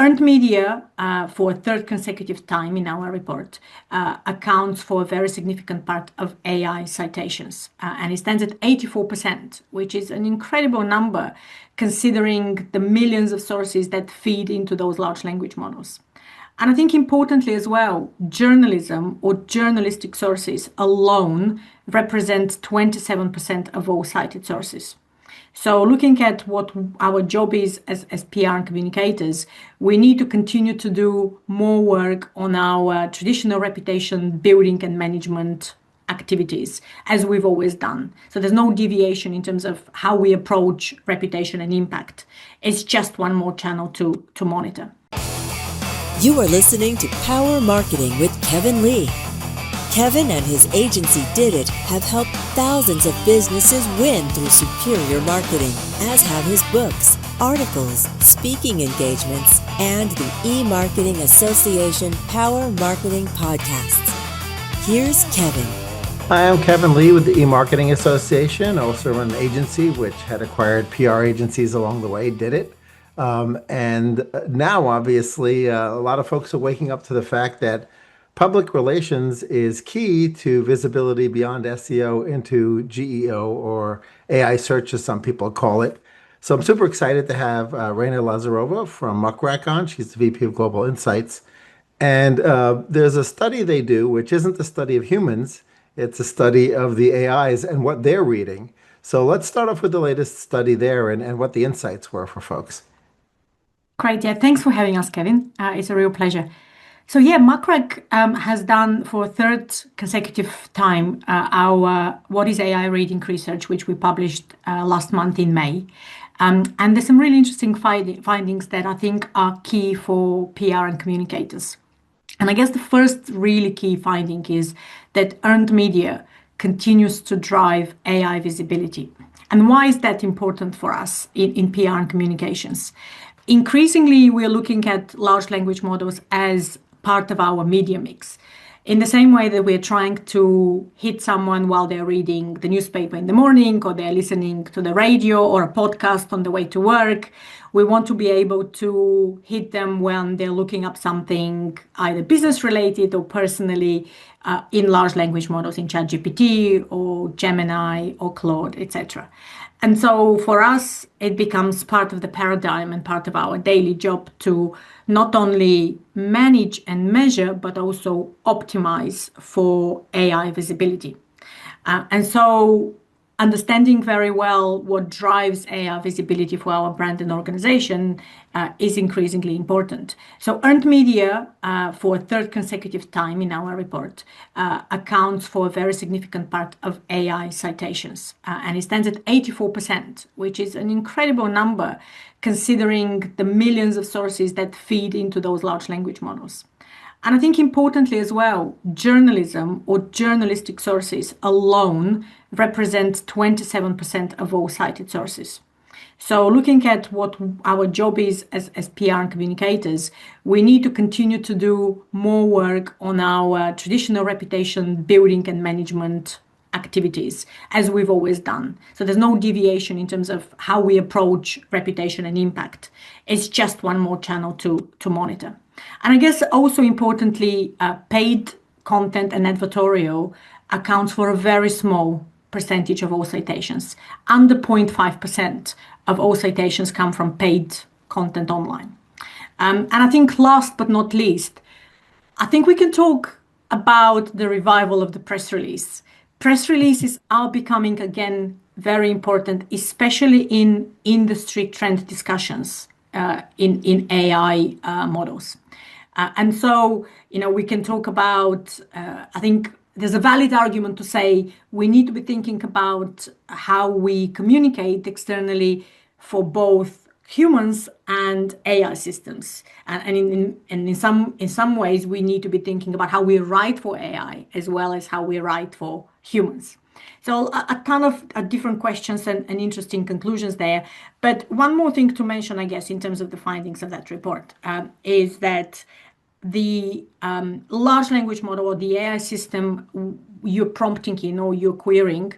Earned media, for a third consecutive time in our report, accounts for a very significant part of AI citations, and it stands at 84%, which is an incredible number considering the millions of sources that feed into those large language models. And I think importantly as well, journalism or journalistic sources alone represent 27% of all cited sources. So looking at what our job is as PR and communicators, we need to continue to do more work on our traditional reputation building and management activities, as we've always done. So there's no deviation in terms of how we approach reputation and impact. It's just one more channel to monitor. You are listening to Power Marketing with Kevin Lee. Kevin and his agency Did It have helped thousands of businesses win through superior marketing, as have his books, articles, speaking engagements, and the E-Marketing Association Power Marketing Podcasts. Here's Kevin. Hi, I'm Kevin Lee with the E-Marketing Association, also run an agency which had acquired PR agencies along the way, Did It. And now, obviously, a lot of folks are waking up to the fact that public relations is key to visibility beyond SEO into GEO, or AI search, as some people call it. So I'm super excited to have Raina Lazarova from Muck Rack on. She's the VP of Global Insights. And there's a study they do, which isn't the study of humans. It's a study of the AIs and what they're reading. So let's start off with the latest study there and what the insights were for folks. Great. Yeah, thanks for having us, Kevin. It's a real pleasure. So yeah, Muck Rack has done for a third consecutive time our What is AI Reading research, which we published last month in May. And there's some really interesting findings that I think are key for PR and communicators. And I guess the first really key finding is that earned media continues to drive AI visibility. And why is that important for us in PR and communications? Increasingly, we're looking at large language models as part of our media mix. In the same way that we're trying to hit someone while they're reading the newspaper in the morning, or they're listening to the radio or a podcast on the way to work, we want to be able to hit them when they're looking up something either business related or personally in large language models, in ChatGPT or Gemini or Claude, etc. And so for us, it becomes part of the paradigm and part of our daily job to not only manage and measure, but also optimize for AI visibility. And so understanding very well what drives AI visibility for our brand and organization is increasingly important. So earned media, for a third consecutive time in our report, accounts for a very significant part of AI citations, and it stands at 84%, which is an incredible number considering the millions of sources that feed into those large language models. And I think importantly as well, journalism or journalistic sources alone represent 27% of all cited sources. So looking at what our job is as PR and communicators, we need to continue to do more work on our traditional reputation building and management activities, as we've always done. So there's no deviation in terms of how we approach reputation and impact. It's just one more channel to monitor. And I guess also importantly, paid content and advertorial accounts for a very small percentage of all citations. Under 0.5% of all citations come from paid content online. And I think last but not least, I think we can talk about the revival of the press release. Press releases are becoming again very important, especially in industry trend discussions in AI models. And so, we can talk about, I think there's a valid argument to say we need to be thinking about how we communicate externally for both humans and AI systems. And in some ways, we need to be thinking about how we write for AI as well as how we write for humans. So a ton of different questions and interesting conclusions there. But one more thing to mention, I guess, in terms of the findings of that report, is that the large language model or the AI system you're prompting in or you're querying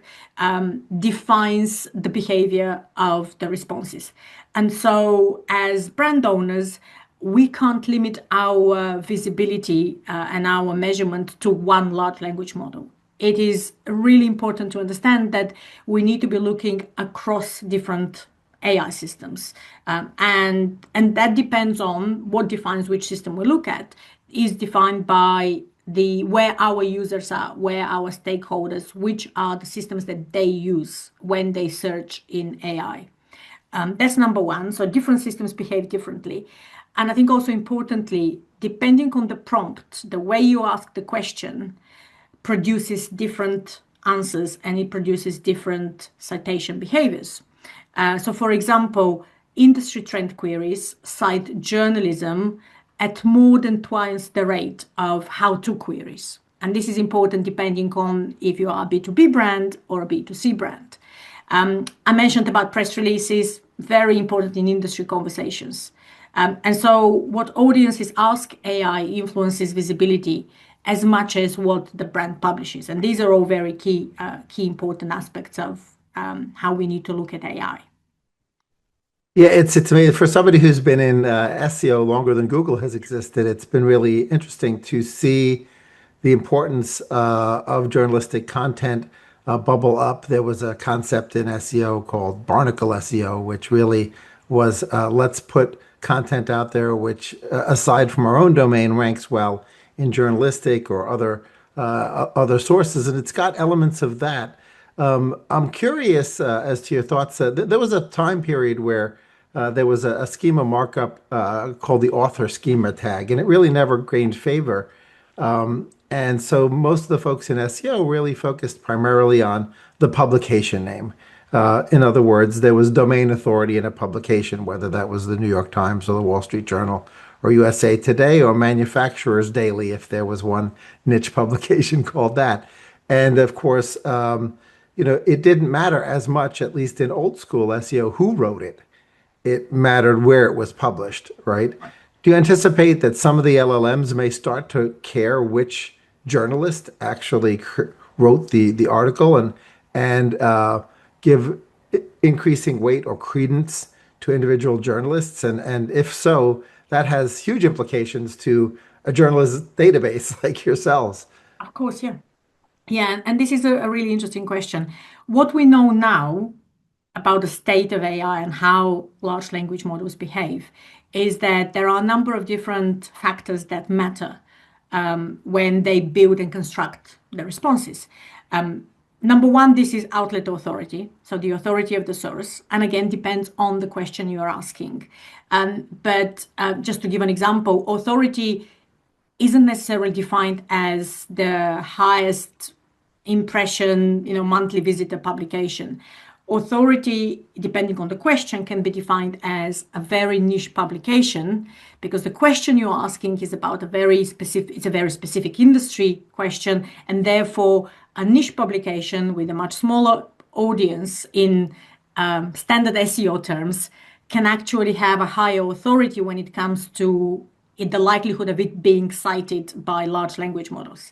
defines the behavior of the responses. And so as brand owners, we can't limit our visibility and our measurement to one large language model. It is really important to understand that we need to be looking across different AI systems. And that depends on what defines which system we look at, is defined by where our users are, where our stakeholders, which are the systems that they use when they search in AI. That's number one. So different systems behave differently. And I think also importantly, depending on the prompt, the way you ask the question produces different answers and it produces different citation behaviors. So for example, industry trend queries cite journalism at more than twice the rate of how-to queries. And this is important depending on if you are a B2B brand or a B2C brand. I mentioned about press releases, very important in industry conversations. And so what audiences ask AI influences visibility as much as what the brand publishes. And these are all very key important aspects of how we need to look at AI. Yeah, it's amazing. For somebody who's been in SEO longer than Google has existed, it's been really interesting to see the importance of journalistic content bubble up. There was a concept in SEO called barnacle SEO, which really was let's put content out there which, aside from our own domain, ranks well in journalistic or other sources, and it's got elements of that. I'm curious as to your thoughts. There was a time period where there was a schema markup called the author schema tag, and it really never gained favor. And so most of the folks in SEO really focused primarily on the publication name. In other words, there was domain authority in a publication, whether that was the New York Times or the Wall Street Journal or USA Today or Manufacturers Daily, if there was one niche publication called that. And of course, it didn't matter as much, at least in old school SEO, who wrote it. It mattered where it was published, right? Do you anticipate that some of the LLMs may start to care which journalist actually wrote the article and give increasing weight or credence to individual journalists? And if so, that has huge implications to a journalist database like yourselves. Of course, yeah. Yeah, and this is a really interesting question. What we know now about the state of AI and how large language models behave is that there are a number of different factors that matter when they build and construct the responses. Number one, this is outlet authority, so the authority of the source, and again, depends on the question you are asking. But just to give an example, authority isn't necessarily defined as the highest impression, monthly visitor publication. Authority, depending on the question, can be defined as a very niche publication because the question you're asking is about a very specific industry question, and therefore a niche publication with a much smaller audience in standard SEO terms can actually have a higher authority when it comes to the likelihood of it being cited by large language models.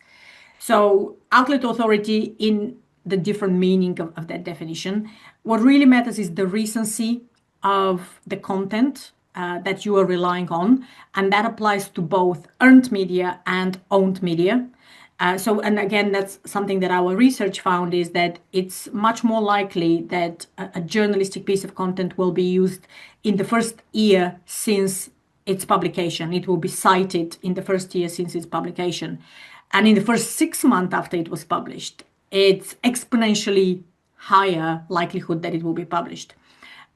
So outlet authority in the different meaning of that definition. What really matters is the recency of the content that you are relying on, and that applies to both earned media and owned media. And again, that's something that our research found is that it's much more likely that a journalistic piece of content will be used in the first year since its publication. It will be cited in the first year since its publication. And in the first 6 months after it was published, it's exponentially higher likelihood that it will be published.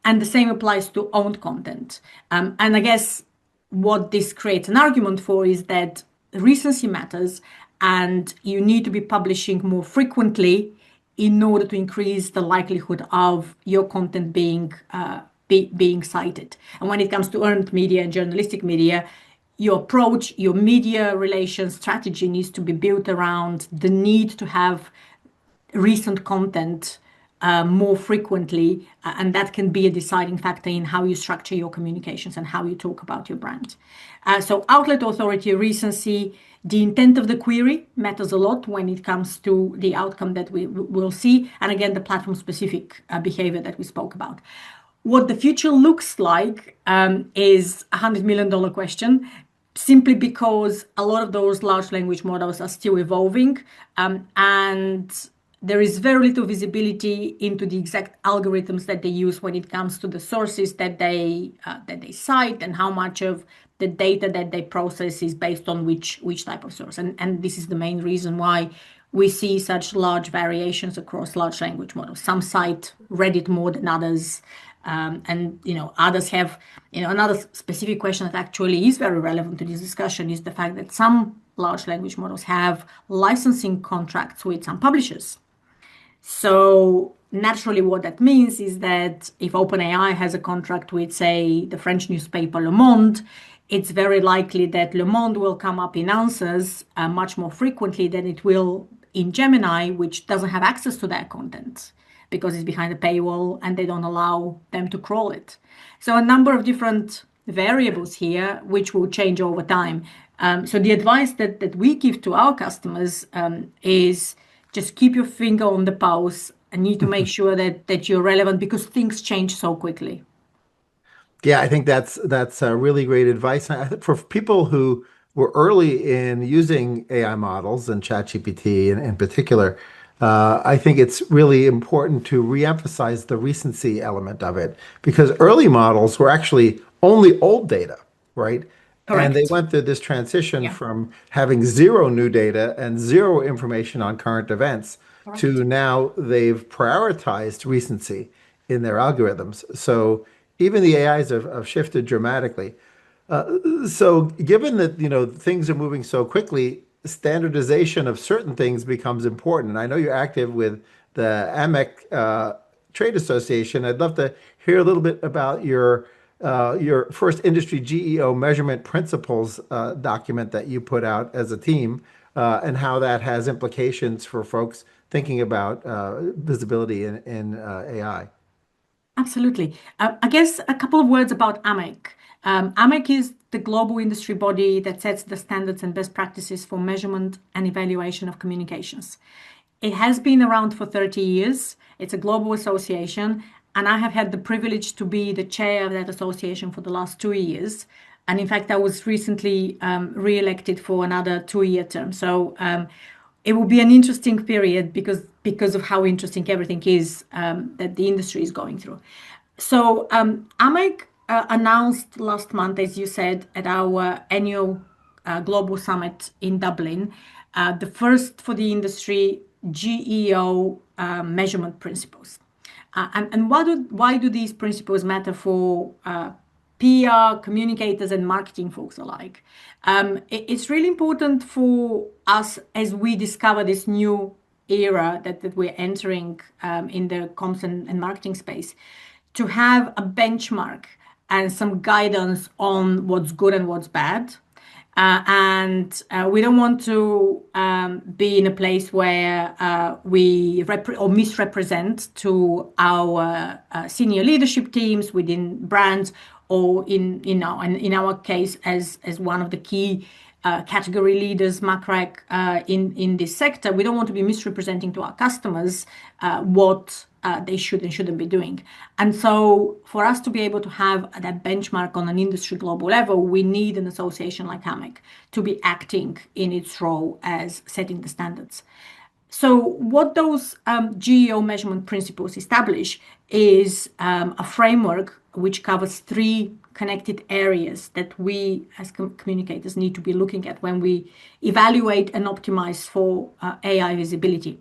And the same applies to owned content. And I guess what this creates an argument for is that recency matters and you need to be publishing more frequently in order to increase the likelihood of your content being cited. And when it comes to earned media and journalistic media, your approach, your media relations strategy needs to be built around the need to have recent content more frequently, and that can be a deciding factor in how you structure your communications and how you talk about your brand. So outlet authority, recency, the intent of the query matters a lot when it comes to the outcome that we will see, and again, the platform-specific behavior that we spoke about. What the future looks like is $100 million question, simply because a lot of those large language models are still evolving, and there is very little visibility into the exact algorithms that they use when it comes to the sources that they cite, and how much of the data that they process is based on which type of source. And this is the main reason why we see such large variations across large language models. Some cite Reddit more than others. And others have another specific question that actually is very relevant to this discussion is the fact that some large language models have licensing contracts with some publishers. So naturally, what that means is that if OpenAI has a contract with, say, the French newspaper Le Monde, it's very likely that Le Monde will come up in answers much more frequently than it will in Gemini, which doesn't have access to that content because it's behind a paywall and they don't allow them to crawl it. So a number of different variables here, which will change over time. So the advice that we give to our customers is just keep your finger on the pulse and need to make sure that you're relevant, because things change so quickly. Yeah, I think that's really great advice. For people who were early in using AI models and ChatGPT in particular, I think it's really important to reemphasize the recency element of it, because early models were actually only old data, right? And they Correct. went through this transition Yeah, from having zero new data and zero information on current events correct. to now they've prioritized recency in their algorithms. So even the AIs have shifted dramatically. So given that, things are moving so quickly, standardization of certain things becomes important. And I know you're active with the AMEC Trade Association. I'd love to hear a little bit about your first industry GEO measurement principles document that you put out as a team, and how that has implications for folks thinking about visibility in AI. Absolutely. I guess a couple of words about AMEC. AMEC is the global industry body that sets the standards and best practices for measurement and evaluation of communications. It has been around for 30 years. It's a global association, and I have had the privilege to be the chair of that association for the last 2 years. And in fact, I was recently re-elected for another 2-year term. So it will be an interesting period because of how interesting everything is that the industry is going through. So AMEC announced last month, as you said, at our annual global summit in Dublin, the first for the industry GEO measurement principles. And why do these principles matter for PR, communicators, and marketing folks alike? It's really important for us as we discover this new era that we're entering in the comms and marketing space, to have a benchmark and some guidance on what's good and what's bad. And we don't want to be in a place where we misrepresent to our senior leadership teams within brands, or in our case as one of the key category leaders, Muck Rack, in this sector. We don't want to be misrepresenting to our customers what they should and shouldn't be doing. And so for us to be able to have that benchmark on an industry global level, we need an association like AMEC to be acting in its role as setting the standards. So what those GEO measurement principles establish is a framework which covers 3 connected areas that we as communicators need to be looking at when we evaluate and optimize for AI visibility.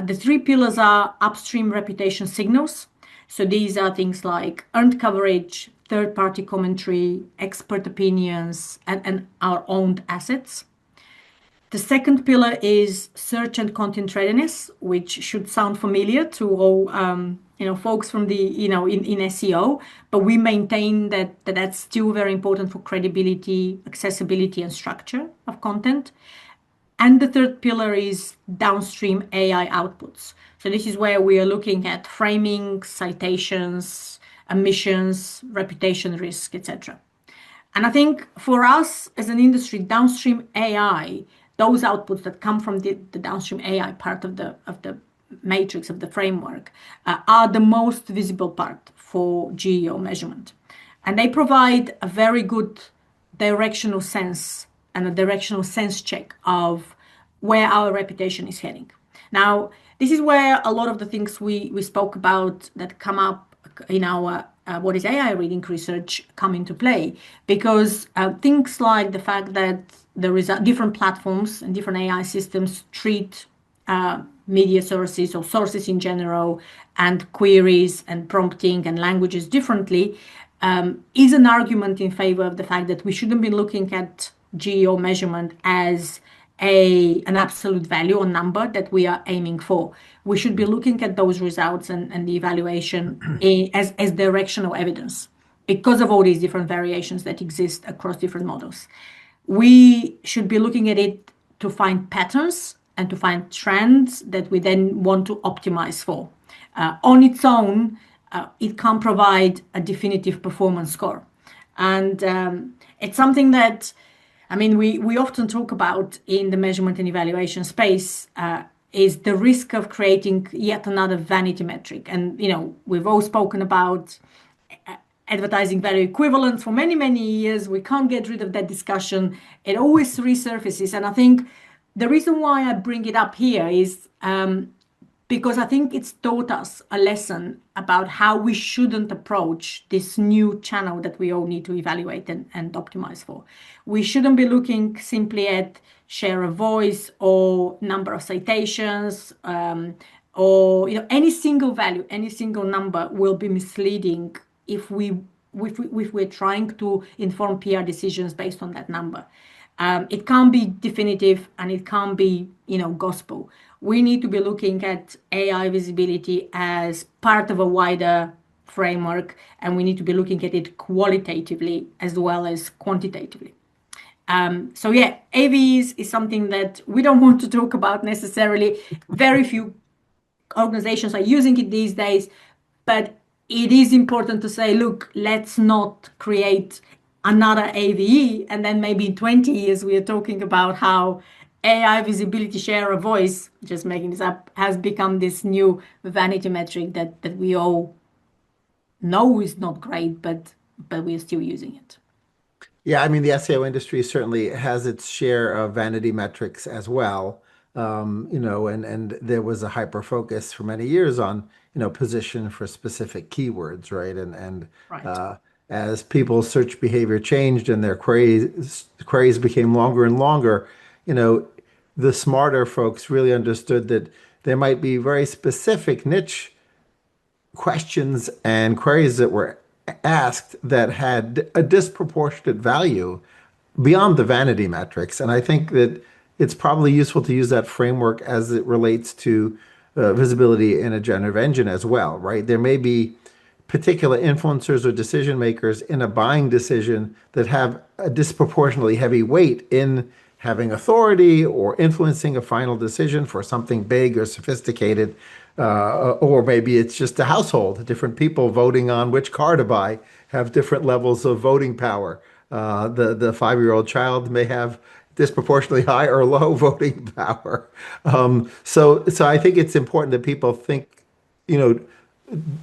The 3 pillars are upstream reputation signals. So these are things like earned coverage, third-party commentary, expert opinions, and our owned assets. The second pillar is search and content readiness, which should sound familiar to all folks from the in SEO, but we maintain that's still very important for credibility, accessibility, and structure of content. And the third pillar is downstream AI outputs. So this is where we are looking at framing, citations, emissions, reputation risk, etc. And I think for us as an industry, downstream AI, those outputs that come from the downstream AI part of the matrix of the framework are the most visible part for GEO measurement. And they provide a very good directional sense and a directional sense check of where our reputation is heading. Now, this is where a lot of the things we spoke about that come up in our what is AI reading research come into play, because things like the fact that there is different platforms and different AI systems treat media sources or sources in general and queries and prompting and languages differently is an argument in favor of the fact that we shouldn't be looking at GEO measurement as an absolute value or number that we are aiming for. We should be looking at those results and the evaluation as directional evidence because of all these different variations that exist across different models. We should be looking at it to find patterns and to find trends that we then want to optimize for. On its own, it can't provide a definitive performance score. And it's something that, I mean, we often talk about in the measurement and evaluation space is the risk of creating yet another vanity metric. And, we've all spoken about advertising value equivalence for many, many years. We can't get rid of that discussion. It always resurfaces. And I think the reason why I bring it up here is because I think it's taught us a lesson about how we shouldn't approach this new channel that we all need to evaluate and optimize for. We shouldn't be looking simply at share of voice or number of citations or any single value, any single number will be misleading if we're trying to inform PR decisions based on that number. It can't be definitive and it can't be gospel. We need to be looking at AI visibility as part of a wider framework, and we need to be looking at it qualitatively as well as quantitatively. So yeah, AVs is something that we don't want to talk about necessarily. Very few organizations are using it these days, but it is important to say, look, let's not create another AVE, and then maybe in 20 years we are talking about how AI visibility share of voice, just making this up, has become this new vanity metric that we all know is not great, but we are still using it. Yeah, I mean, the SEO industry certainly has its share of vanity metrics as well. And there was a hyper focus for many years on, position for specific keywords, right? And Right. As people's search behavior changed and their queries became longer and longer, the smarter folks really understood that there might be very specific niche questions and queries that were asked that had a disproportionate value beyond the vanity metrics. And I think that it's probably useful to use that framework as it relates to visibility in a generative engine as well, right? There may be particular influencers or decision makers in a buying decision that have a disproportionately heavy weight in having authority or influencing a final decision for something big or sophisticated, or maybe it's just a household. Different people voting on which car to buy have different levels of voting power. The 5-year-old child may have disproportionately high or low voting power. So I think it's important that people think,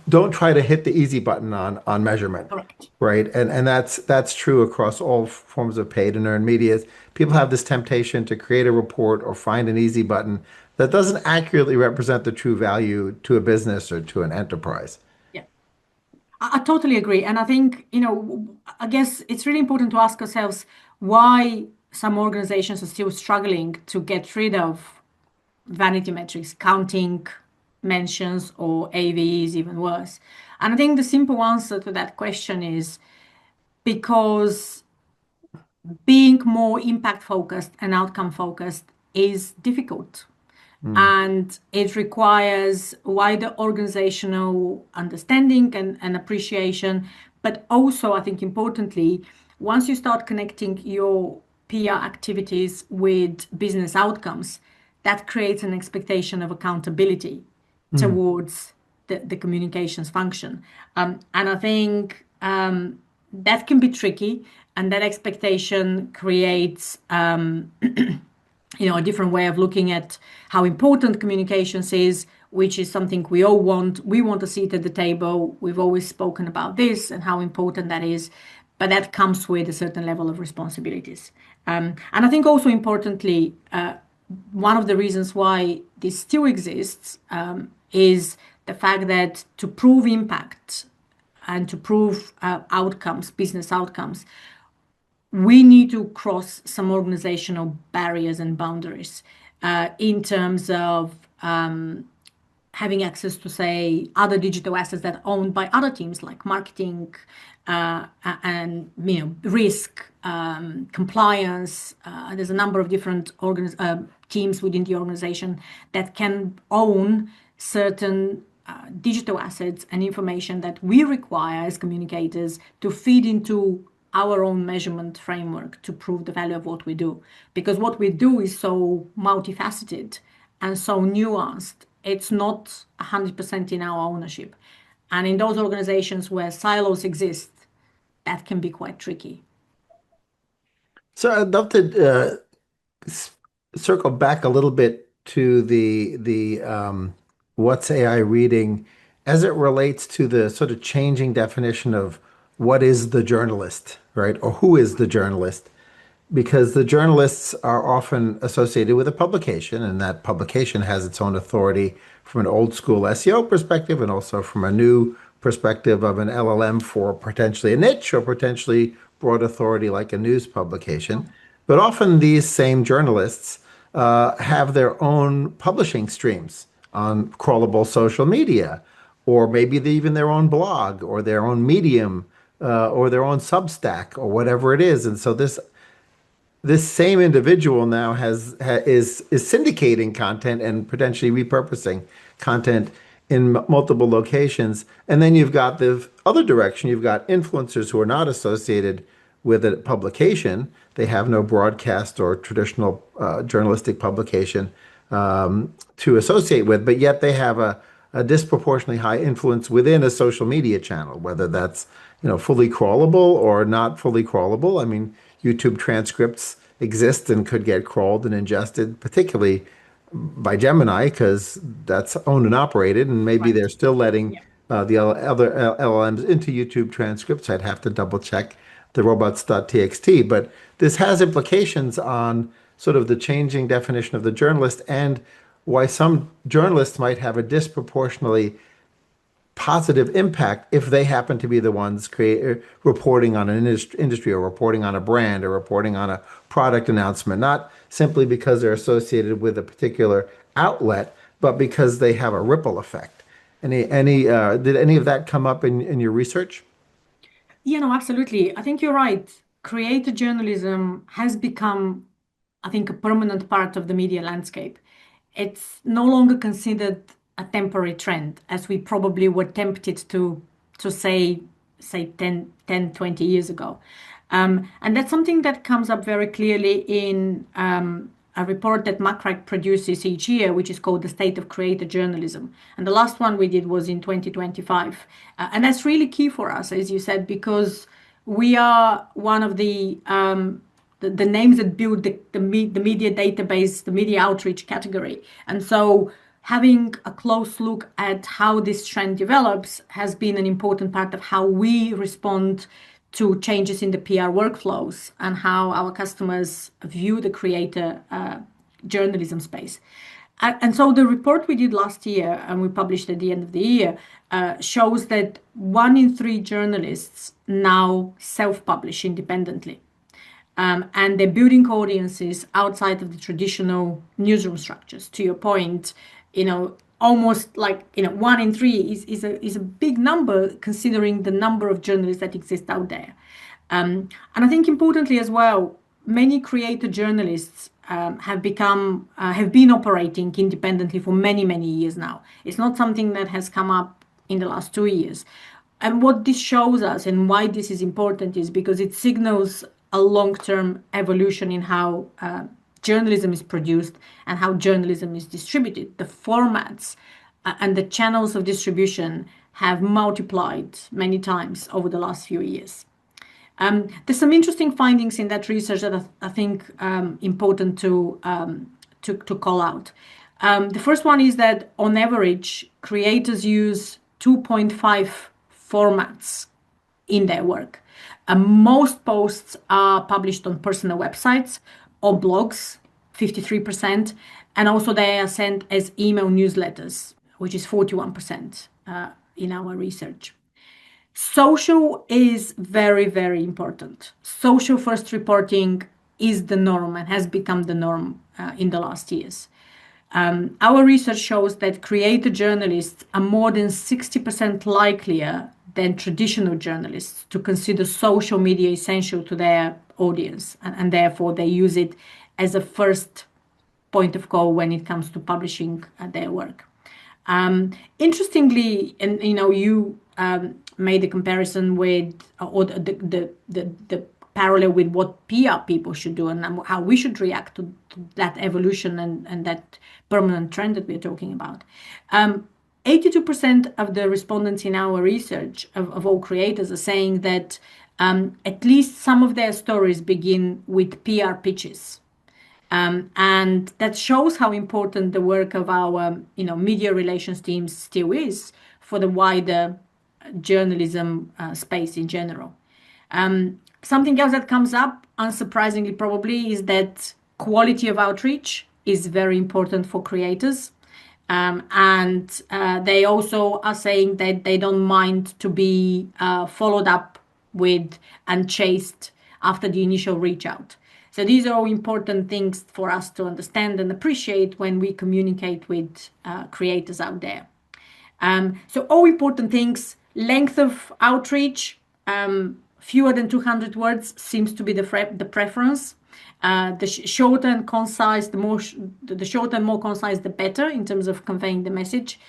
don't try to hit the easy button on measurement. Correct. Right. And that's true across all forms of paid and earned media. People have this temptation to create a report or find an easy button that doesn't accurately represent the true value to a business or to an enterprise. Yeah, I totally agree. And I think, I guess it's really important to ask ourselves why some organizations are still struggling to get rid of vanity metrics, counting mentions or AVEs, even worse. And I think the simple answer to that question is because being more impact focused and outcome focused is difficult. And it requires wider organizational understanding and appreciation. But also, I think importantly, once you start connecting your PR activities with business outcomes, that creates an expectation of accountability towards the communications function. And I think that can be tricky, and that expectation creates a different way of looking at how important communications is, which is something we all want. We want a seat at the table. We've always spoken about this and how important that is, but that comes with a certain level of responsibilities. And I think also importantly, one of the reasons why this still exists is the fact that to prove impact and to prove outcomes, business outcomes, we need to cross some organizational barriers and boundaries in terms of having access to, say, other digital assets that are owned by other teams like marketing and risk, compliance. There's a number of different teams within the organization that can own certain digital assets and information that we require as communicators to feed into our own measurement framework to prove the value of what we do. Because what we do is so multifaceted and so nuanced, it's not 100% in our ownership. And in those organizations where silos exist, that can be quite tricky. So I'd love to circle back a little bit to the what's AI reading as it relates to the sort of changing definition of what is the journalist, right? Or who is the journalist? Because the journalists are often associated with a publication, and that publication has its own authority from an old school SEO perspective and also from a new perspective of an LLM for potentially a niche or potentially broad authority like a news publication. But often these same journalists have their own publishing streams on crawlable social media, or maybe even their own blog or their own Medium or their own Substack or whatever it is. And so this same individual now is syndicating content and potentially repurposing content in multiple locations. And then you've got the other direction. You've got influencers who are not associated with a publication. They have no broadcast or traditional journalistic publication to associate with, but yet they have a disproportionately high influence within a social media channel, whether that's fully crawlable or not fully crawlable. I mean, YouTube transcripts exist and could get crawled and ingested, particularly by Gemini, because that's owned and operated, and maybe they're still letting the other LLMs into YouTube transcripts. I'd have to double check the robots.txt, but this has implications on sort of the changing definition of the journalist and why some journalists might have a disproportionately positive impact if they happen to be the ones reporting on an industry or reporting on a brand or reporting on a product announcement, not simply because they're associated with a particular outlet, but because they have a ripple effect. Did any of that come up in your research? Yeah, no, absolutely. I think you're right. Creator journalism has become, I think, a permanent part of the media landscape. It's no longer considered a temporary trend, as we probably were tempted to say 10, 20 years ago. And that's something that comes up very clearly in a report that Muck Rack produces each year, which is called The State of Creator Journalism. And the last one we did was in 2025. And that's really key for us, as you said, because we are one of the names that build the media database, the media outreach category. And so having a close look at how this trend develops has been an important part of how we respond to changes in the PR workflows and how our customers view the creator journalism space. And so the report we did last year and we published at the end of the year shows that 1 in 3 journalists now self-publish independently. And they're building audiences outside of the traditional newsroom structures. To your point, almost like 1 in 3 is a big number considering the number of journalists that exist out there. And I think importantly as well, many creator journalists have been operating independently for many years now. It's not something that has come up in the last 2 years. And what this shows us and why this is important is because it signals a long-term evolution in how journalism is produced and how journalism is distributed. The formats and the channels of distribution have multiplied many times over the last few years. There's some interesting findings in that research that I think important to call out. The first one is that on average, creators use 2.5 formats in their work. Most posts are published on personal websites or blogs, 53%, and also they are sent as email newsletters, which is 41% in our research. Social is very, very important. Social first reporting is the norm and has become the norm in the last years. Our research shows that creator journalists are more than 60% likelier than traditional journalists to consider social media essential to their audience, and therefore they use it as a first point of call when it comes to publishing their work. Interestingly, and you made a comparison with or the parallel with what PR people should do and how we should react to that evolution and that permanent trend that we're talking about. 82% of the respondents in our research of all creators are saying that at least some of their stories begin with PR pitches. And that shows how important the work of our media relations teams still is for the wider journalism space in general. Something else that comes up, unsurprisingly probably, is that quality of outreach is very important for creators. And they also are saying that they don't mind to be followed up with and chased after the initial reach out. So these are all important things for us to understand and appreciate when we communicate with creators out there. So all important things, length of outreach, fewer than 200 words seems to be the preference. The shorter and concise, the shorter and more concise, the better in terms of conveying the message.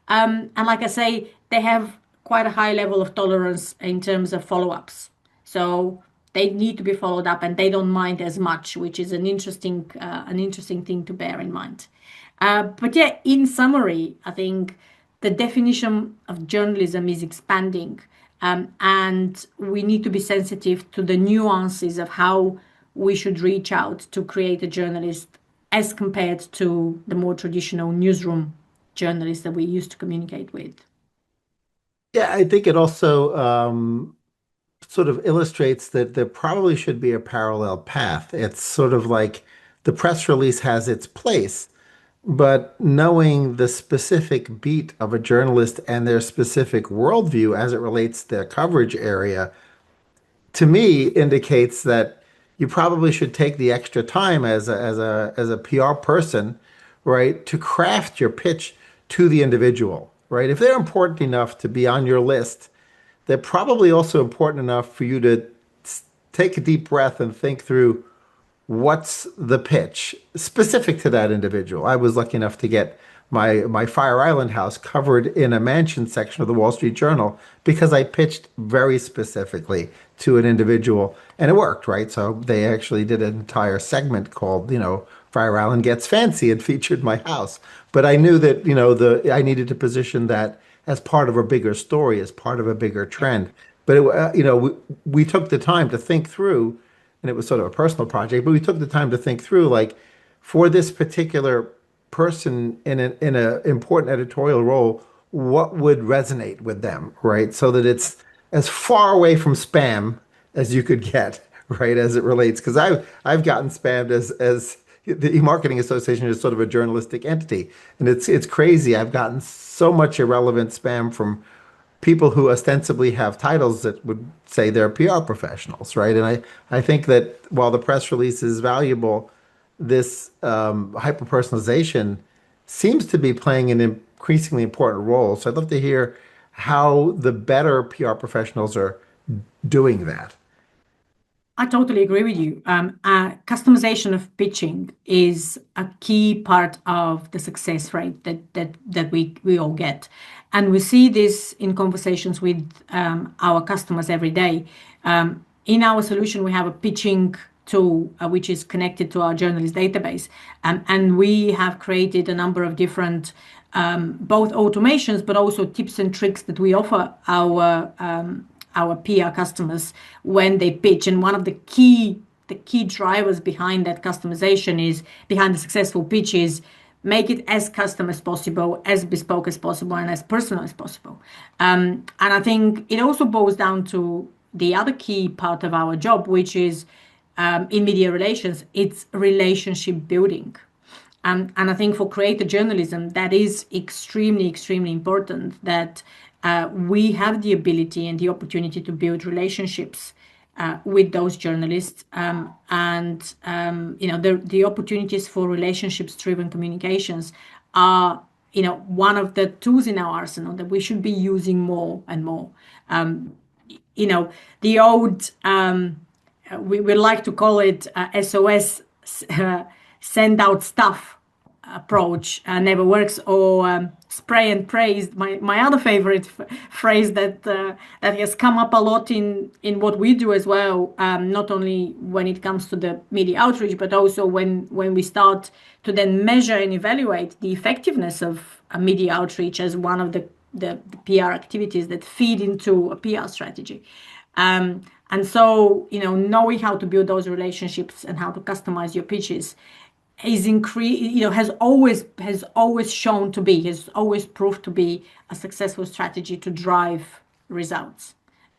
And like I say, they have quite a high level of tolerance in terms of follow-ups. So they need to be followed up, and they don't mind as much, which is an interesting thing to bear in mind. But yeah, in summary, I think the definition of journalism is expanding, and we need to be sensitive to the nuances of how we should reach out to create a journalist as compared to the more traditional newsroom journalists that we used to communicate with. Yeah, I think it also sort of illustrates that there probably should be a parallel path. It's sort of like the press release has its place, but knowing the specific beat of a journalist and their specific worldview as it relates to their coverage area, to me indicates that you probably should take the extra time as a PR person, right, to craft your pitch to the individual, right? If they're important enough to be on your list, they're probably also important enough for you to take a deep breath and think through what's the pitch specific to that individual. I was lucky enough to get my Fire Island house covered in a mansion section of the Wall Street Journal because I pitched very specifically to an individual and it worked, right? So they actually did an entire segment called, Fire Island Gets Fancy and featured my house. But I knew that, I needed to position that as part of a bigger story, as part of a bigger trend. But, we took the time to think through, and it was sort of a personal project, but we took the time to think through, like, for this particular person in an important editorial role, what would resonate with them, right? So that it's as far away from spam as you could get, right, as it relates. Because I've gotten spammed as the e-marketing association is sort of a journalistic entity, and it's crazy. I've gotten so much irrelevant spam from people who ostensibly have titles that would say they're PR professionals, right? And I think that while the press release is valuable, this hyper-personalization seems to be playing an increasingly important role. So I'd love to hear how the better PR professionals are doing that. I totally agree with you. Customization of pitching is a key part of the success rate that we all get. And we see this in conversations with our customers every day. In our solution, we have a pitching tool which is connected to our journalist database. And we have created a number of different both automations, but also tips and tricks that we offer our PR customers when they pitch. And one of the key drivers behind that customization is behind the successful pitch is make it as custom as possible, as bespoke as possible, and as personal as possible. And I think it also boils down to the other key part of our job, which is in media relations, it's relationship building. And I think for creator journalism, that is extremely, extremely important that we have the ability and the opportunity to build relationships with those journalists. The opportunities for relationships-driven communications are, one of the tools in our arsenal that we should be using more and more. The old, we like to call it SOS, send out stuff approach never works, or spray and praise, my other favorite phrase that has come up a lot in what we do as well, not only when it comes to the media outreach, but also when we start to then measure and evaluate the effectiveness of a media outreach as one of the PR activities that feed into a PR strategy. And so, knowing how to build those relationships and how to customize your pitches has always shown to be, has always proved to be a successful strategy to drive results.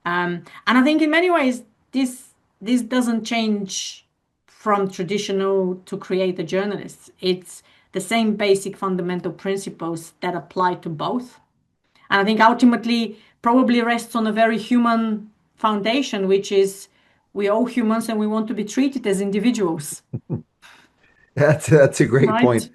And I think in many ways, this doesn't change from traditional to creator journalists. It's the same basic fundamental principles that apply to both. And I think ultimately probably rests on a very human foundation, which is we're all humans and we want to be treated as individuals. That's a great Right. point.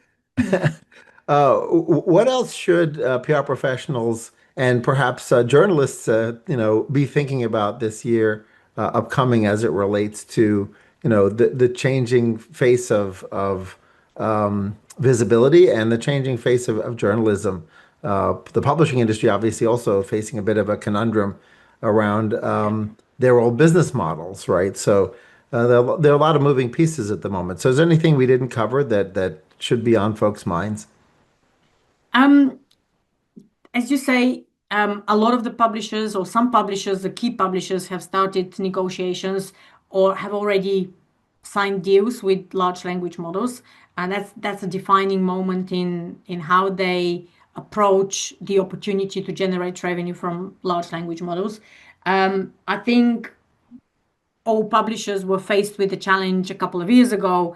What else should PR professionals and perhaps journalists, be thinking about this year upcoming as it relates to, the changing face of visibility and the changing face of journalism? The publishing industry obviously also facing a bit of a conundrum around their old business models, right? So there are a lot of moving pieces at the moment. So is there anything we didn't cover that should be on folks' minds? Um, as you say, a lot of the publishers or some publishers, the key publishers, have started negotiations or have already signed deals with large language models, and that's a defining moment in how they approach the opportunity to generate revenue from large language models. I think all publishers were faced with the challenge a couple of years ago,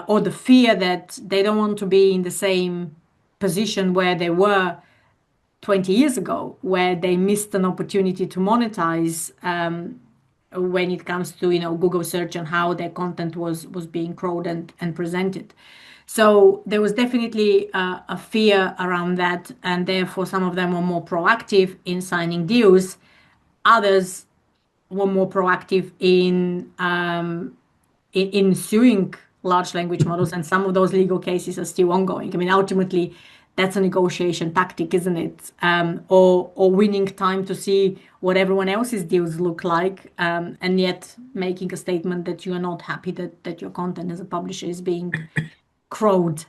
or the fear that they don't want to be in the same position where they were 20 years ago, where they missed an opportunity to monetize when it comes to Google search and how their content was being crawled and presented. So there was definitely a fear around that, and therefore some of them were more proactive in signing deals. Others were more proactive in suing large language models, and some of those legal cases are still ongoing. I mean, ultimately, that's a negotiation tactic, isn't it? Or winning time to see what everyone else's deals look like, and yet making a statement that you are not happy that your content as a publisher is being crowed.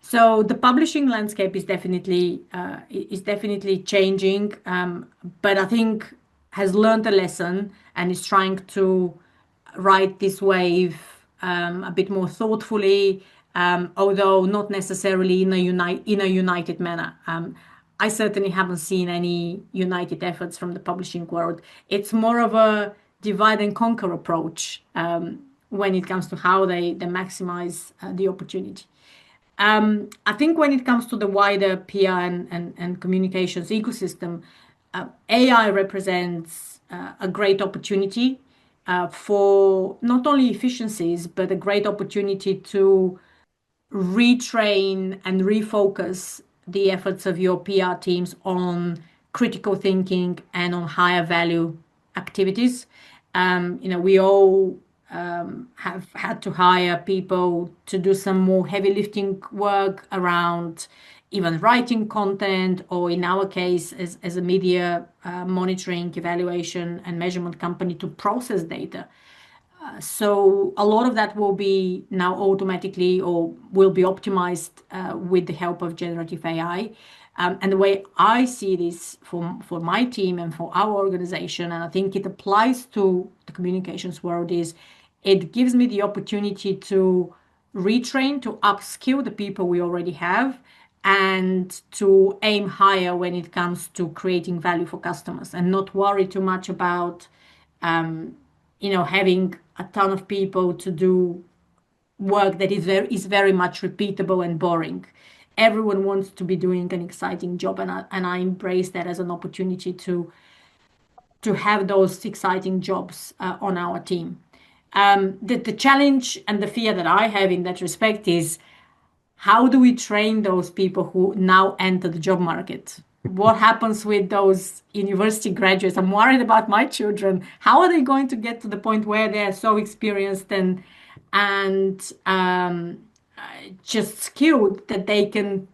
So the publishing landscape is definitely changing, but I think has learned a lesson and is trying to ride this wave a bit more thoughtfully, although not necessarily in a united manner. I certainly haven't seen any united efforts from the publishing world. It's more of a divide and conquer approach when it comes to how they maximize the opportunity. I think when it comes to the wider PR and communications ecosystem, AI represents a great opportunity for not only efficiencies, but a great opportunity to retrain and refocus the efforts of your PR teams on critical thinking and on higher value activities. We all have had to hire people to do some more heavy lifting work around even writing content, or in our case, as a media monitoring, evaluation, and measurement company, to process data. So a lot of that will be now automatically or will be optimized with the help of generative AI. And the way I see this for my team and for our organization, and I think it applies to the communications world, is it gives me the opportunity to retrain, to upskill the people we already have, and to aim higher when it comes to creating value for customers, and not worry too much about having a ton of people to do work that is very much repeatable and boring. Everyone wants to be doing an exciting job, and I embrace that as an opportunity to have those exciting jobs on our team. The challenge and the fear that I have in that respect is, how do we train those people who now enter the job market? What happens with those university graduates? I'm worried about my children. How are they going to get to the point where they're so experienced and just skilled that they can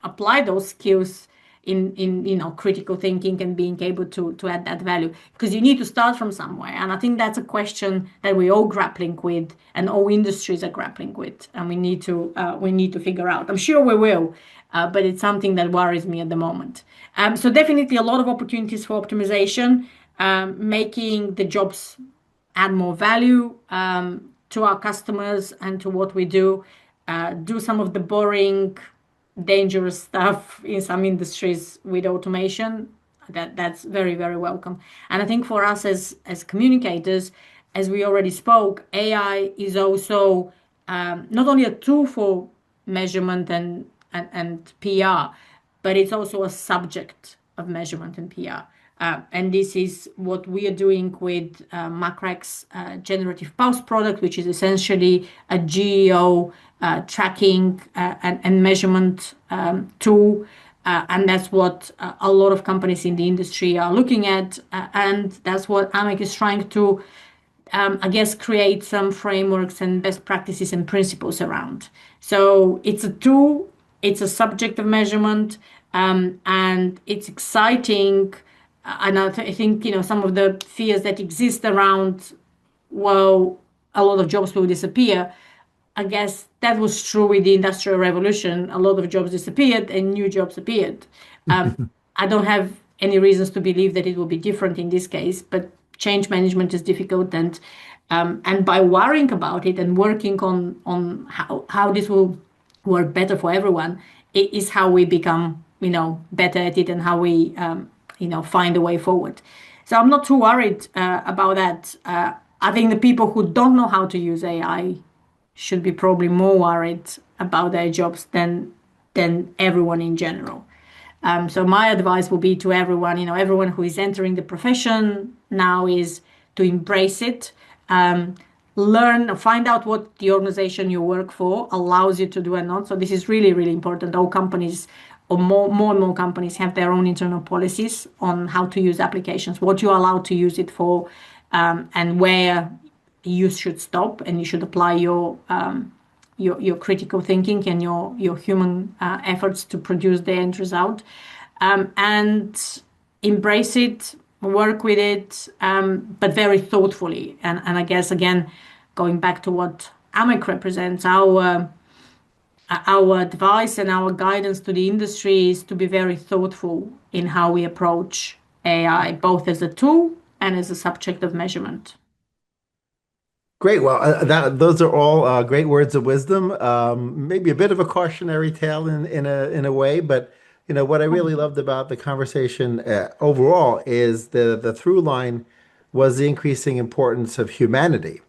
apply those skills in critical thinking and being able to add that value? Because you need to start from somewhere, and I think that's a question that we're all grappling with, and all industries are grappling with, and we need to figure out. I'm sure we will, but it's something that worries me at the moment. So definitely a lot of opportunities for optimization, making the jobs add more value to our customers and to what we do. Do some of the boring, dangerous stuff in some industries with automation. That's very, very welcome. And I think for us as communicators, as we already spoke, AI is also not only a tool for measurement and PR, but it's also a subject of measurement and PR. And this is what we are doing with Muck Rack's generative pulse product, which is essentially a GEO tracking and measurement tool. And that's what a lot of companies in the industry are looking at. And that's what AMEC is trying to, create some frameworks and best practices and principles around. So it's a tool, it's a subject of measurement, and it's exciting. And I think, some of the fears that exist around, well, a lot of jobs will disappear. I guess that was true with the Industrial Revolution. A lot of jobs disappeared and new jobs appeared. I don't have any reasons to believe that it will be different in this case, but change management is difficult. And by worrying about it and working on how this will work better for everyone, it is how we become, better at it, and how we find a way forward. So I'm not too worried about that. I think the people who don't know how to use AI should be probably more worried about their jobs than everyone in general. So my advice will be to everyone, everyone who is entering the profession now, is to embrace it, learn, find out what the organization you work for allows you to do and not. So this is really, really important. All companies, or more and more companies, have their own internal policies on how to use applications, what you're allowed to use it for, and where you should stop, and you should apply your critical thinking and your human efforts to produce the end result, and embrace it, work with it, but very thoughtfully. And I guess, again, going back to what AMEC represents, our advice and our guidance to the industry is to be very thoughtful in how we approach AI, both as a tool and as a subject of measurement. Great. Well, those are all great words of wisdom. Maybe a bit of a cautionary tale in a way, but what I really loved about the conversation overall is the through line was the increasing importance of humanity,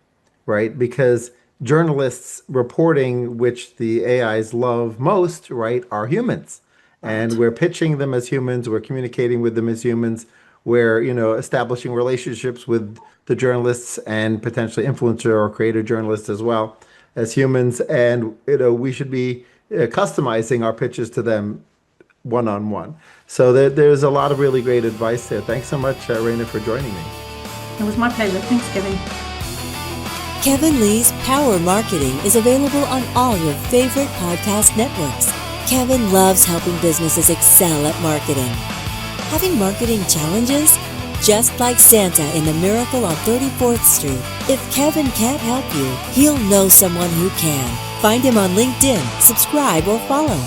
right? Because journalists reporting, which the AIs love most, right, are humans. And we're pitching them as humans, we're communicating with them as humans, we're, establishing relationships with the journalists and potentially influencer or creator journalists as well as humans. And, we should be customizing our pitches to them one-on-one. So there's a lot of really great advice there. Thanks so much, Raina, for joining me. It was my pleasure. Thanks, Kevin. Kevin Lee's Power Marketing is available on all your favorite podcast networks. Kevin loves helping businesses excel at marketing. Having marketing challenges? Just like Santa in The Miracle on 34th Street, if Kevin can't help you, he'll know someone who can. Find him on LinkedIn, subscribe or follow.